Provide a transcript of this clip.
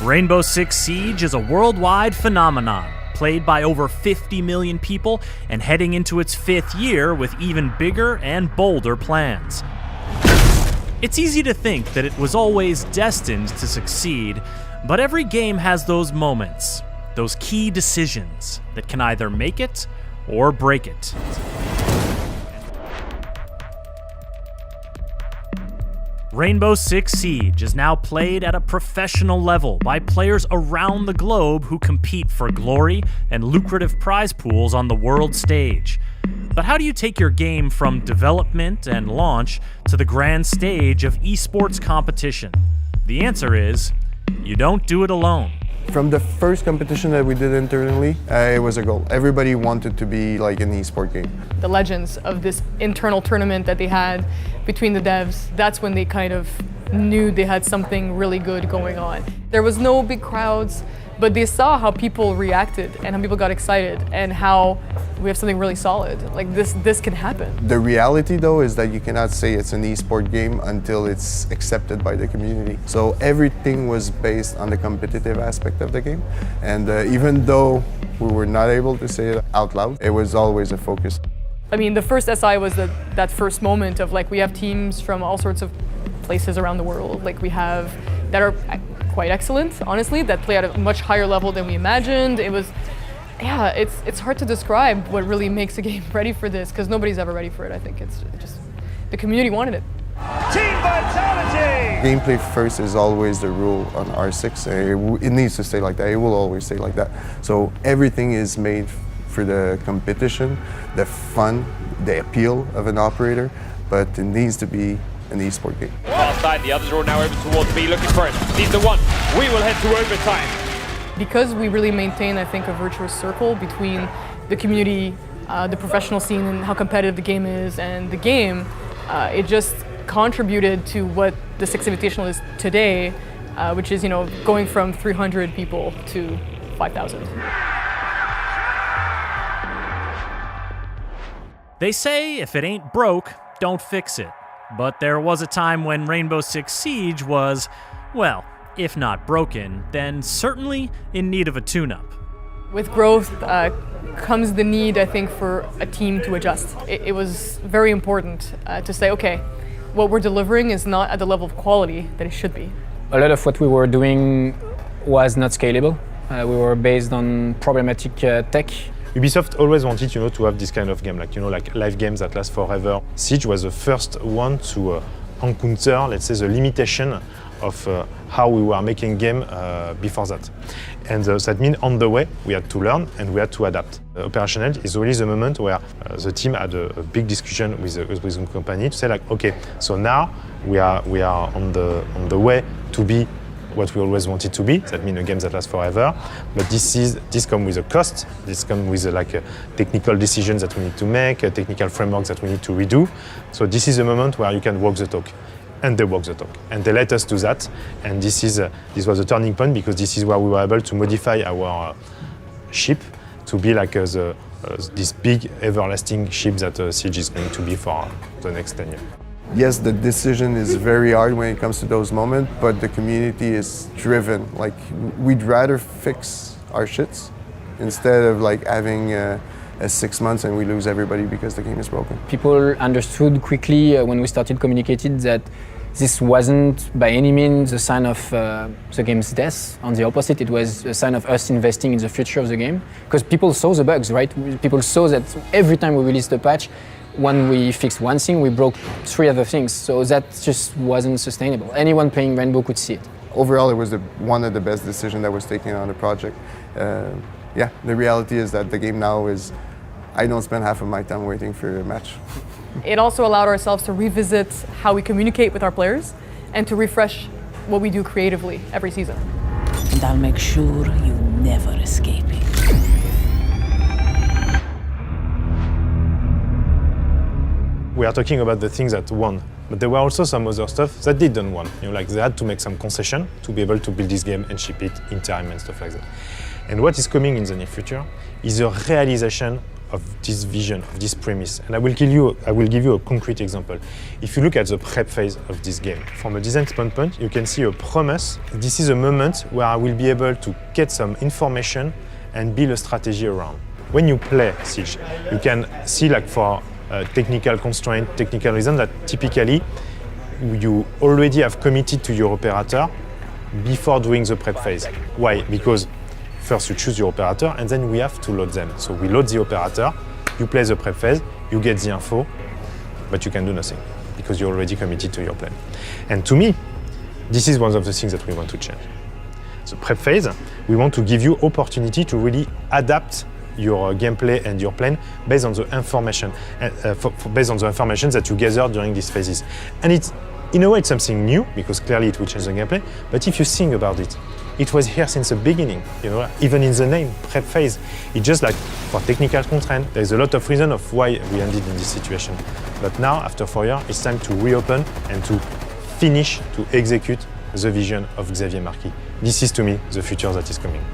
Rainbow Six Siege is a worldwide phenomenon, played by over 50 million people and heading into its 5th year with even bigger and bolder plans. It's easy to think that it was always destined to succeed, but every game has those moments, those key decisions that can either make it or break it. Rainbow Six Siege is now played at a professional level by players around the globe who compete for glory and lucrative prize pools on the world stage. But how do you take your game from development and launch to the grand stage of esports competition? The answer is, you don't do it alone. From the first competition that we did internally, it was a goal. Everybody wanted to be like an esport game. The legends of this internal tournament that they had between the devs, that's when they kind of knew they had something really good going on. There was no big crowds, but they saw how people reacted and how people got excited and how we have something really solid. Like this can happen. The reality though is that you cannot say it's an esport game until it's accepted by the community. So everything was based on the competitive aspect of the game. And even though we were not able to say it out loud, it was always a focus. I mean, the first SI was that first moment of like, we have teams from all sorts of places around the world. Like we have that are quite excellent, honestly, that play at a much higher level than we imagined. It was, yeah, it's hard to describe what really makes a game ready for this, because nobody's ever ready for it. I think it's just, the community wanted it. Team vitality! Gameplay first is always the rule on R6. It needs to stay like that. It will always stay like that. So everything is made for the competition, the fun, the appeal of an operator, but it needs to be an esport game. Far side, the others are all now over towards B, looking for it. Needs the one. We will head to overtime. Because we really maintain, I think, a virtuous circle between the community, the professional scene, and how competitive the game is, and the game, it just contributed to what the Six Invitational is today, which is, going from 300 people to 5,000. They say if it ain't broke, don't fix it. But there was a time when Rainbow Six Siege was, well, if not broken, then certainly in need of a tune-up. With growth comes the need, I think, for a team to adjust. It was very important to say, okay, what we're delivering is not at the level of quality that it should be. A lot of what we were doing was not scalable. We were based on problematic tech. Ubisoft always wanted, to have this kind of game, like live games that last forever. Siege was the first one to encounter, let's say, the limitation of how we were making game before that. And that means on the way, we had to learn and we had to adapt. Operational is really the moment where the team had a big discussion with the company to say like, okay, so now we are on the way to be what we always wanted to be. That means a game that lasts forever. But this comes with a cost. This comes with technical decisions that we need to make, technical frameworks that we need to redo. So this is a moment where you can walk the talk. And they walk the talk. And they let us do that. And this was a turning point, because this is where we were able to modify our ship to be like this big, everlasting ship that Siege is going to be for the next 10 years. Yes, the decision is very hard when it comes to those moments, but the community is driven. Like, we'd rather fix our shits instead of like having a 6 months and we lose everybody because the game is broken. People understood quickly when we started communicating that this wasn't by any means a sign of the game's death. On the opposite, it was a sign of us investing in the future of the game. Because people saw the bugs, right? People saw that every time we released a patch, when we fixed one thing, we broke 3 other things. So that just wasn't sustainable. Anyone playing Rainbow could see it. Overall, it was one of the best decisions that was taken on the project. Yeah, the reality is that the game now is, I don't spend half of my time waiting for a match. It also allowed ourselves to revisit how we communicate with our players and to refresh what we do creatively every season. And I'll make sure you never escape it. We are talking about the things that won, but there were also some other stuff that didn't won. Like they had to make some concession to be able to build this game and ship it in time and stuff like that. And what is coming in the near future is a realization of this vision, of this premise. And I will give you a concrete example. If you look at the prep phase of this game, from a design standpoint, you can see a promise. This is a moment where I will be able to get some information and build a strategy around. When you play Siege, you can see, like, for technical constraint, technical reason, that typically you already have committed to your operator before doing the prep phase. Why? Because first you choose your operator and then we have to load them. So we load the operator, you play the prep phase, you get the info, but you can do nothing because you're already committed to your plan. And to me, this is one of the things that we want to change. The prep phase, we want to give you opportunity to really adapt your gameplay and your plan based on the information, based on the information that you gathered during these phases. And it's, in a way, it's something new because clearly it will change the gameplay. But if you think about it, it was here since the beginning. You know, even in the name, prep phase. It's just like for technical constraint. There's a lot of reason of why we ended in this situation. But now, after 4 years, it's time to reopen and to finish to execute the vision of Xavier Marquis. This is, to me, the future that is coming.